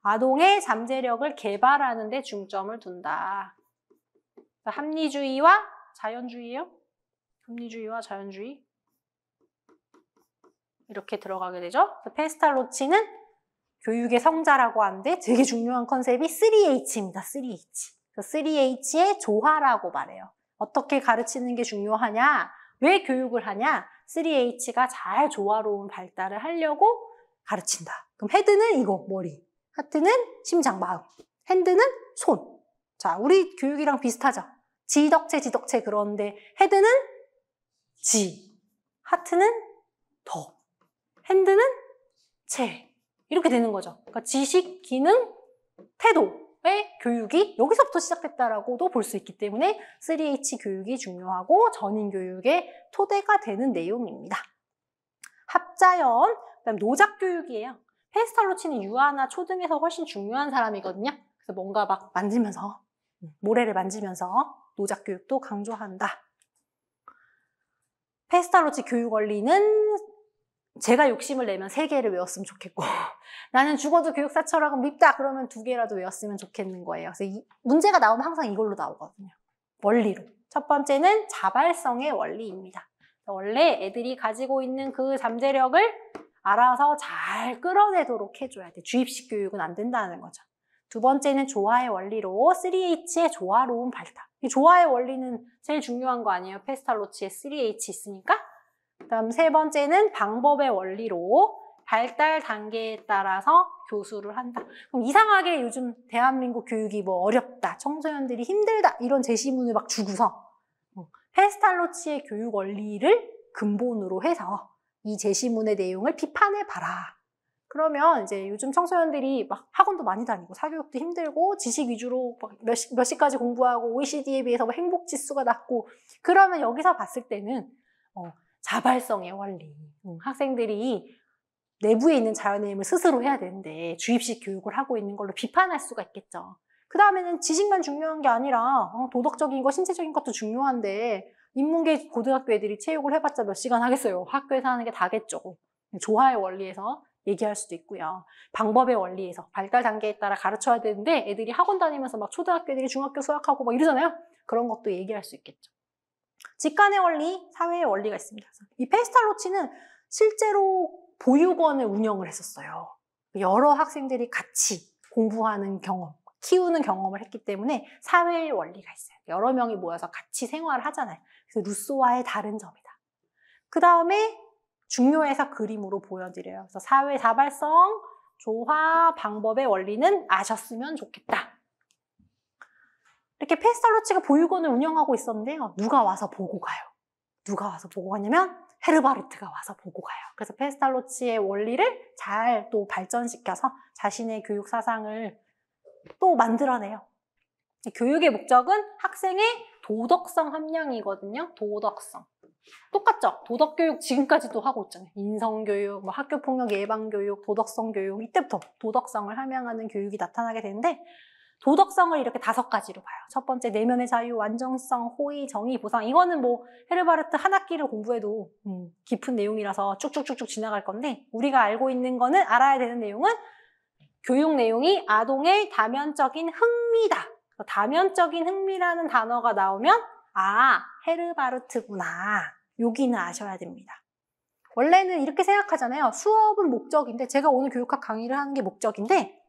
아동의 잠재력을 개발하는 데 중점을 둔다. 합리주의와 자연주의예요. 합리주의와 자연주의 이렇게 들어가게 되죠. 페스탈로치는 교육의 성자라고 하는데 되게 중요한 컨셉이 3H입니다. 3H. 3H의 조화라고 말해요. 어떻게 가르치는 게 중요하냐? 왜 교육을 하냐? 3H가 잘 조화로운 발달을 하려고 가르친다. 그럼 헤드는 이거, 머리. 하트는 심장, 마음. 핸드는 손. 자, 우리 교육이랑 비슷하죠? 지덕체 그런데 헤드는 지, 하트는 더, 핸드는 체. 이렇게 되는 거죠. 그러니까 지식, 기능, 태도. 교육이 여기서부터 시작됐다라고도 볼 수 있기 때문에 3H 교육이 중요하고 전인 교육의 토대가 되는 내용입니다. 합자연, 그다음 노작 교육이에요. 페스탈로치는 유아나 초등에서 훨씬 중요한 사람이거든요. 그래서 뭔가 막 만지면서, 모래를 만지면서 노작 교육도 강조한다. 페스탈로치 교육 원리는 제가 욕심을 내면 3개를 외웠으면 좋겠고 나는 죽어도 교육사처럼 밉다 그러면 2개라도 외웠으면 좋겠는 거예요. 그래서 문제가 나오면 항상 이걸로 나오거든요. 원리로. 첫 번째는 자발성의 원리입니다. 원래 애들이 가지고 있는 그 잠재력을 알아서 잘 끌어내도록 해줘야 돼. 주입식 교육은 안 된다는 거죠. 두 번째는 조화의 원리로 3H의 조화로운 발달. 이 조화의 원리는 제일 중요한 거 아니에요? 페스탈로치에 3H 있으니까. 그다음 세 번째는 방법의 원리로 발달 단계에 따라서 교수를 한다. 그럼 이상하게 요즘 대한민국 교육이 뭐 어렵다, 청소년들이 힘들다 이런 제시문을 막 주고서 페스탈로치의 교육 원리를 근본으로 해서 이 제시문의 내용을 비판해봐라. 그러면 이제 요즘 청소년들이 막 학원도 많이 다니고 사교육도 힘들고 지식 위주로 몇 시까지 공부하고 OECD에 비해서 뭐 행복 지수가 낮고 그러면 여기서 봤을 때는 자발성의 원리. 학생들이 내부에 있는 자연의 힘을 스스로 해야 되는데 주입식 교육을 하고 있는 걸로 비판할 수가 있겠죠. 그 다음에는 지식만 중요한 게 아니라 도덕적인 거, 신체적인 것도 중요한데 인문계 고등학교 애들이 체육을 해봤자 몇 시간 하겠어요. 학교에서 하는 게 다겠죠. 조화의 원리에서 얘기할 수도 있고요. 방법의 원리에서 발달 단계에 따라 가르쳐야 되는데 애들이 학원 다니면서 막 초등학교 애들이 중학교 수학하고 막 이러잖아요. 그런 것도 얘기할 수 있겠죠. 직관의 원리, 사회의 원리가 있습니다. 이 페스탈로치는 실제로 보육원을 운영을 했었어요. 여러 학생들이 같이 공부하는 경험, 키우는 경험을 했기 때문에 사회의 원리가 있어요. 여러 명이 모여서 같이 생활을 하잖아요. 그래서 루소와의 다른 점이다. 그 다음에 중요해서 그림으로 보여드려요. 그래서 사회 자발성, 조화, 방법의 원리는 아셨으면 좋겠다. 이렇게 페스탈로치가 보육원을 운영하고 있었는데요. 누가 와서 보고 가요? 누가 와서 보고 가냐면 헤르바르트가 와서 보고 가요. 그래서 페스탈로치의 원리를 잘 또 발전시켜서 자신의 교육 사상을 또 만들어내요. 교육의 목적은 학생의 도덕성 함량이거든요. 도덕성. 똑같죠? 도덕교육 지금까지도 하고 있잖아요. 인성교육, 뭐 학교폭력 예방교육, 도덕성 교육. 이때부터 도덕성을 함양하는 교육이 나타나게 되는데 도덕성을 이렇게 5가지로 봐요. 첫 번째, 내면의 자유, 완전성, 호의, 정의, 보상. 이거는 뭐 헤르바르트 한 학기를 공부해도 깊은 내용이라서 쭉쭉쭉쭉 지나갈 건데 우리가 알고 있는 거는 알아야 되는 내용은 교육 내용이 아동의 다면적인 흥미다. 다면적인 흥미라는 단어가 나오면 헤르바르트구나. 여기는 아셔야 됩니다. 원래는 이렇게 생각하잖아요. 수업은 목적인데 제가 오늘 교육학 강의를 하는 게 목적인데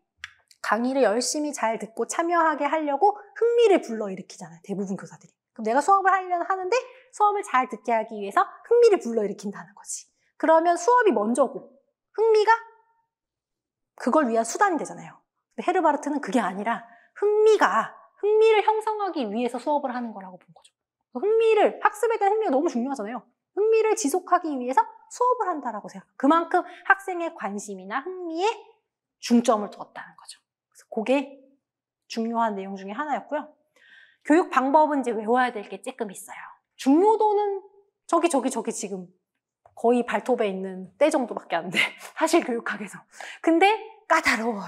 강의를 열심히 잘 듣고 참여하게 하려고 흥미를 불러일으키잖아요. 대부분 교사들이. 그럼 내가 수업을 하는데 수업을 잘 듣게 하기 위해서 흥미를 불러일으킨다는 거지. 그러면 수업이 먼저고 흥미가 그걸 위한 수단이 되잖아요. 근데 헤르바르트는 그게 아니라 흥미를 형성하기 위해서 수업을 하는 거라고 본 거죠. 학습에 대한 흥미가 너무 중요하잖아요. 흥미를 지속하기 위해서 수업을 한다라고 생각해요. 그만큼 학생의 관심이나 흥미에 중점을 두었다는 거죠. 그래서 그게 중요한 내용 중에 하나였고요. 교육 방법은 이제 외워야 될 게 조금 있어요. 중요도는 저기 지금 거의 발톱에 있는 때 정도밖에 안 돼. 사실 교육학에서. 근데 까다로워.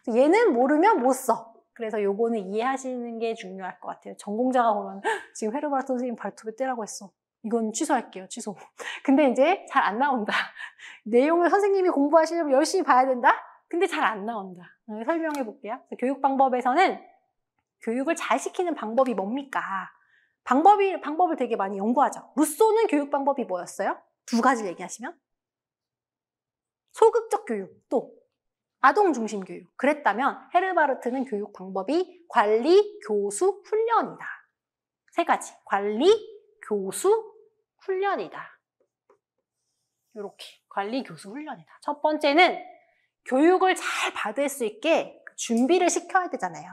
얘는 모르면 못 써. 그래서 요거는 이해하시는 게 중요할 것 같아요. 전공자가 보면 지금 헤르바르트 선생님 발톱에 때라고 했어. 이건 취소할게요. 취소. 근데 이제 잘 안 나온다. 내용을 선생님이 공부하시려면 열심히 봐야 된다? 근데 잘 안 나온다. 설명해 볼게요. 교육 방법에서는 교육을 잘 시키는 방법이 뭡니까? 방법을 되게 많이 연구하죠. 루소는 교육 방법이 뭐였어요? 2가지 얘기하시면 소극적 교육, 또 아동 중심 교육. 그랬다면 헤르바르트는 교육 방법이 관리, 교수, 훈련이다. 3가지. 관리, 교수, 훈련이다. 이렇게 관리, 교수, 훈련이다. 첫 번째는 교육을 잘 받을 수 있게 준비를 시켜야 되잖아요.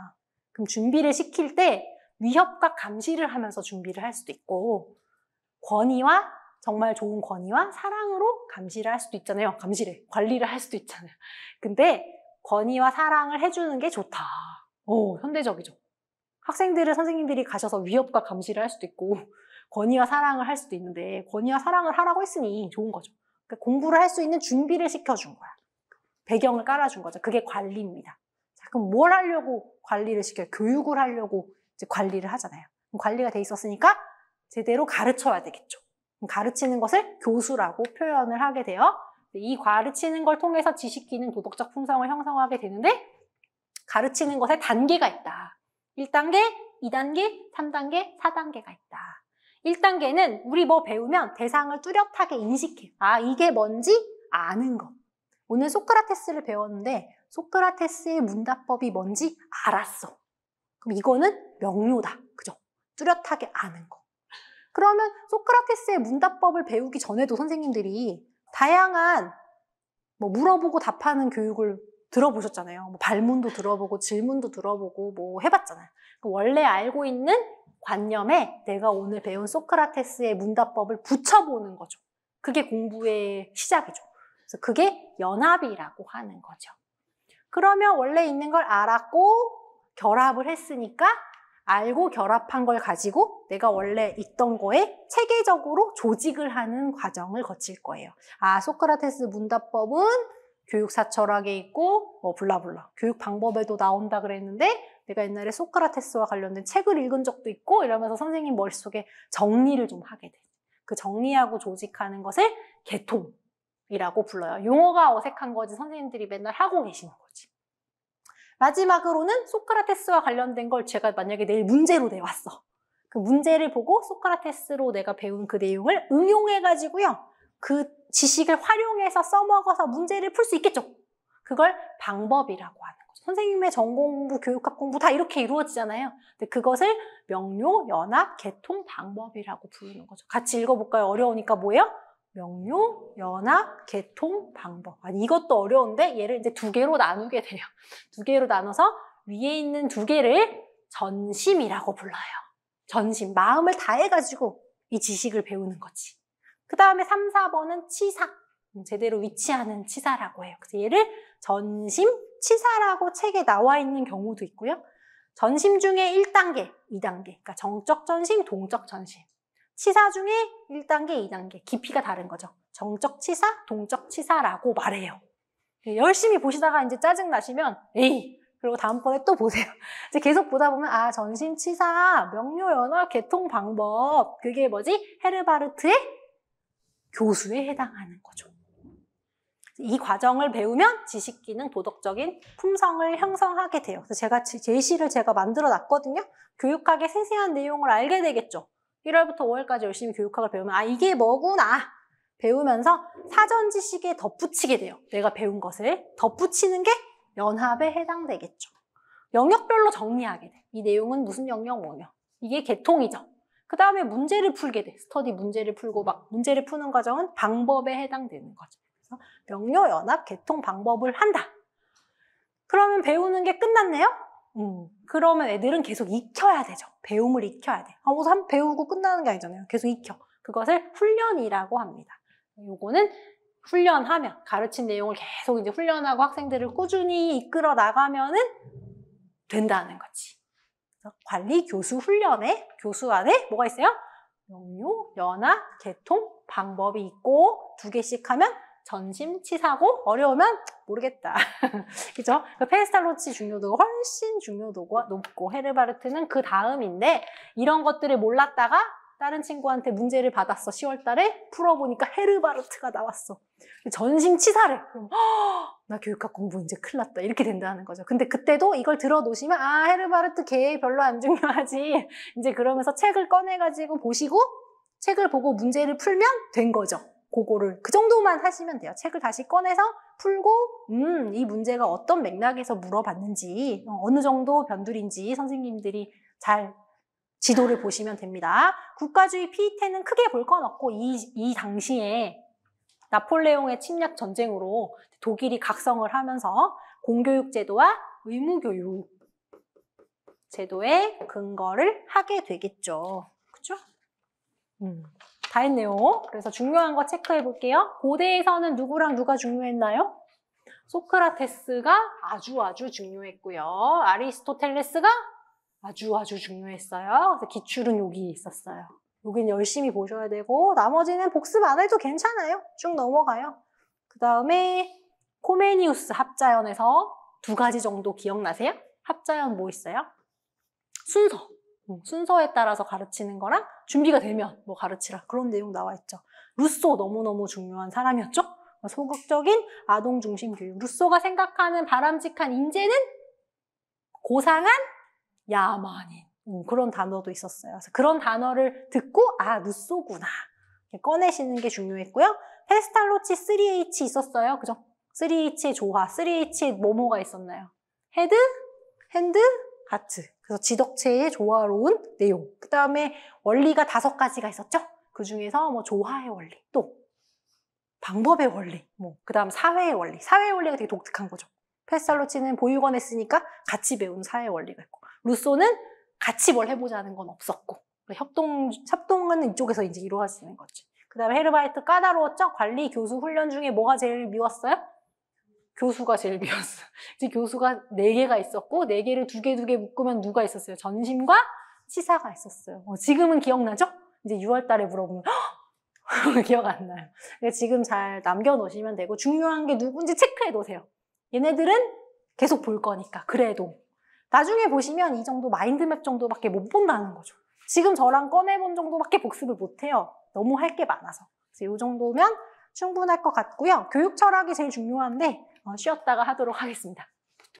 그럼 준비를 시킬 때 위협과 감시를 하면서 준비를 할 수도 있고 정말 좋은 권위와 사랑으로 감시를 할 수도 있잖아요. 관리를 할 수도 있잖아요. 근데 권위와 사랑을 해주는 게 좋다. 현대적이죠. 학생들을 선생님들이 가셔서 위협과 감시를 할 수도 있고 권위와 사랑을 할 수도 있는데 권위와 사랑을 하라고 했으니 좋은 거죠. 그러니까 공부를 할 수 있는 준비를 시켜준 거야. 배경을 깔아준 거죠. 그게 관리입니다. 자, 그럼 뭘 하려고 관리를 시켜요? 교육을 하려고 이제 관리를 하잖아요. 그럼 관리가 돼 있었으니까 제대로 가르쳐야 되겠죠. 그럼 가르치는 것을 교수라고 표현을 하게 돼요. 이 가르치는 걸 통해서 지식, 기능, 도덕적 품성을 형성하게 되는데 가르치는 것에 단계가 있다. 1단계, 2단계, 3단계, 4단계가 있다. 1단계는 우리 뭐 배우면 대상을 뚜렷하게 인식해. 아, 이게 뭔지 아는 것. 오늘 소크라테스를 배웠는데 소크라테스의 문답법이 뭔지 알았어. 그럼 이거는 명료다. 그죠? 뚜렷하게 아는 거. 그러면 소크라테스의 문답법을 배우기 전에도 선생님들이 다양한 뭐 물어보고 답하는 교육을 들어보셨잖아요. 뭐 발문도 들어보고 질문도 들어보고 뭐 해봤잖아요. 원래 알고 있는 관념에 내가 오늘 배운 소크라테스의 문답법을 붙여보는 거죠. 그게 공부의 시작이죠. 그래서 그게 연합이라고 하는 거죠. 그러면 원래 있는 걸 알았고 결합을 했으니까 알고 결합한 걸 가지고 내가 원래 있던 거에 체계적으로 조직을 하는 과정을 거칠 거예요. 아, 소크라테스 문답법은 교육사 철학에 있고 뭐 블라블라 교육 방법에도 나온다 그랬는데 내가 옛날에 소크라테스와 관련된 책을 읽은 적도 있고 이러면서 선생님 머릿속에 정리를 좀 하게 돼. 그 정리하고 조직하는 것을 개통이라고 불러요. 용어가 어색한 거지 선생님들이 맨날 하고 계시는 거지. 마지막으로는 소크라테스와 관련된 걸 제가 만약에 내일 문제로 내왔어. 그 문제를 보고 소크라테스로 내가 배운 그 내용을 응용해가지고요. 그 지식을 활용해서 써먹어서 문제를 풀 수 있겠죠. 그걸 방법이라고 하는 거죠. 선생님의 전공부, 교육학 공부 다 이렇게 이루어지잖아요. 근데 그것을 명료, 연합, 개통, 방법이라고 부르는 거죠. 같이 읽어볼까요? 어려우니까 뭐예요? 명료, 연합, 개통, 방법. 아니, 이것도 어려운데 얘를 이제 두 개로 나누게 돼요. 두 개로 나눠서 위에 있는 두 개를 전심이라고 불러요. 전심, 마음을 다해가지고 이 지식을 배우는 거지. 그 다음에 3, 4번은 치사, 제대로 위치하는 치사라고 해요. 그래서 얘를 전심, 치사라고 책에 나와 있는 경우도 있고요. 전심 중에 1단계, 2단계, 그러니까 정적 전심, 동적 전심. 치사 중에 1단계, 2단계, 깊이가 다른 거죠. 정적 치사, 동적 치사라고 말해요. 열심히 보시다가 이제 짜증 나시면 에이! 그리고 다음번에 또 보세요. 이제 계속 보다 보면 아, 전심 치사, 명료 연합, 개통 방법, 그게 뭐지? 헤르바르트의 교수에 해당하는 거죠. 이 과정을 배우면 지식, 기능, 도덕적인 품성을 형성하게 돼요. 그래서 제가 제시를 만들어 놨거든요. 교육학의 세세한 내용을 알게 되겠죠. 1월부터 5월까지 열심히 교육학을 배우면 아, 이게 뭐구나 배우면서 사전 지식에 덧붙이게 돼요. 내가 배운 것을 덧붙이는 게 연합에 해당되겠죠. 영역별로 정리하게 돼. 이 내용은 무슨 영역 뭐냐. 이게 개통이죠. 그 다음에 문제를 풀게 돼. 스터디 문제를 풀고 막 문제를 푸는 과정은 방법에 해당되는 거죠. 그래서 명료, 연합, 개통 방법을 한다. 그러면 배우는 게 끝났네요? 그러면 애들은 계속 익혀야 되죠. 배움을 익혀야 돼. 한 배우고 끝나는 게 아니잖아요. 계속 익혀. 그것을 훈련이라고 합니다. 요거는 훈련하면 가르친 내용을 계속 이제 훈련하고 학생들을 꾸준히 이끌어 나가면은 된다는 거지. 그래서 관리 교수 훈련에 교수 안에 뭐가 있어요? 명료, 연합, 개통 방법이 있고 2개씩 하면 전심치사고 어려우면 모르겠다. 그죠? 그 페스탈로치 중요도가 훨씬 중요도가 높고 헤르바르트는 그 다음인데 이런 것들을 몰랐다가 다른 친구한테 문제를 받았어. 10월 달에 풀어보니까 헤르바르트가 나왔어. 전심치사래. 그럼 나 교육학 공부 이제 큰일 났다. 이렇게 된다는 거죠. 근데 그때도 이걸 들어놓으시면 아, 헤르바르트 걔 별로 안 중요하지. 이제 그러면서 책을 꺼내가지고 보시고 책을 보고 문제를 풀면 된 거죠. 그거를 그 정도만 하시면 돼요. 책을 다시 꺼내서 풀고 이 문제가 어떤 맥락에서 물어봤는지 어느 정도 변두리인지 선생님들이 잘 지도를 보시면 됩니다. 국가주의 피의태는 크게 볼 건 없고 이 당시에 나폴레옹의 침략 전쟁으로 독일이 각성을 하면서 공교육 제도와 의무교육 제도의 근거를 하게 되겠죠. 그렇죠? 다 했네요. 그래서 중요한 거 체크해 볼게요. 고대에서는 누구랑 누가 중요했나요? 소크라테스가 아주 중요했고요. 아리스토텔레스가 아주 중요했어요. 그래서 기출은 여기 있었어요. 여긴 열심히 보셔야 되고 나머지는 복습 안 해도 괜찮아요. 쭉 넘어가요. 그 다음에 코메니우스 합자연에서 2가지 정도 기억나세요? 합자연 뭐 있어요? 순서. 순서에 따라서 가르치는 거랑 준비가 되면 뭐 가르치라. 그런 내용 나와 있죠. 루소 너무너무 중요한 사람이었죠? 소극적인 아동 중심 교육. 루소가 생각하는 바람직한 인재는 고상한 야만인. 그런 단어도 있었어요. 그래서 그런 단어를 듣고 아 루소구나 꺼내시는 게 중요했고요. 페스탈로치 3H 있었어요. 그죠? 3H의 조화, 3H의 뭐뭐가 있었나요? 헤드, 핸드, 하트. 그래서 지덕체의 조화로운 내용. 그 다음에 원리가 5가지가 있었죠? 그 중에서 뭐 조화의 원리, 또 방법의 원리, 그 다음 사회의 원리. 사회의 원리가 되게 독특한 거죠. 페스탈로치는 보육원에 쓰니까 같이 배우는 사회의 원리가 있고, 루소는 같이 뭘 해보자는 건 없었고, 협동은 이쪽에서 이제 이루어지는 거지. 그 다음에 헤르바이트 까다로웠죠? 관리, 교수, 훈련 중에 뭐가 제일 미웠어요? 교수가 제일 미웠어. 이제 교수가 4개가 있었고, 4개를 2개 묶으면 누가 있었어요? 전심과 치사가 있었어요. 지금은 기억나죠? 이제 6월 달에 물어보면, 기억 안 나요. 지금 잘 남겨놓으시면 되고, 중요한 게 누군지 체크해 놓으세요. 얘네들은 계속 볼 거니까, 그래도. 나중에 보시면 이 정도 마인드맵 정도밖에 못 본다는 거죠. 지금 저랑 꺼내본 정도밖에 복습을 못 해요. 너무 할 게 많아서. 그래서 이 정도면 충분할 것 같고요. 교육 철학이 제일 중요한데 쉬었다가 하도록 하겠습니다.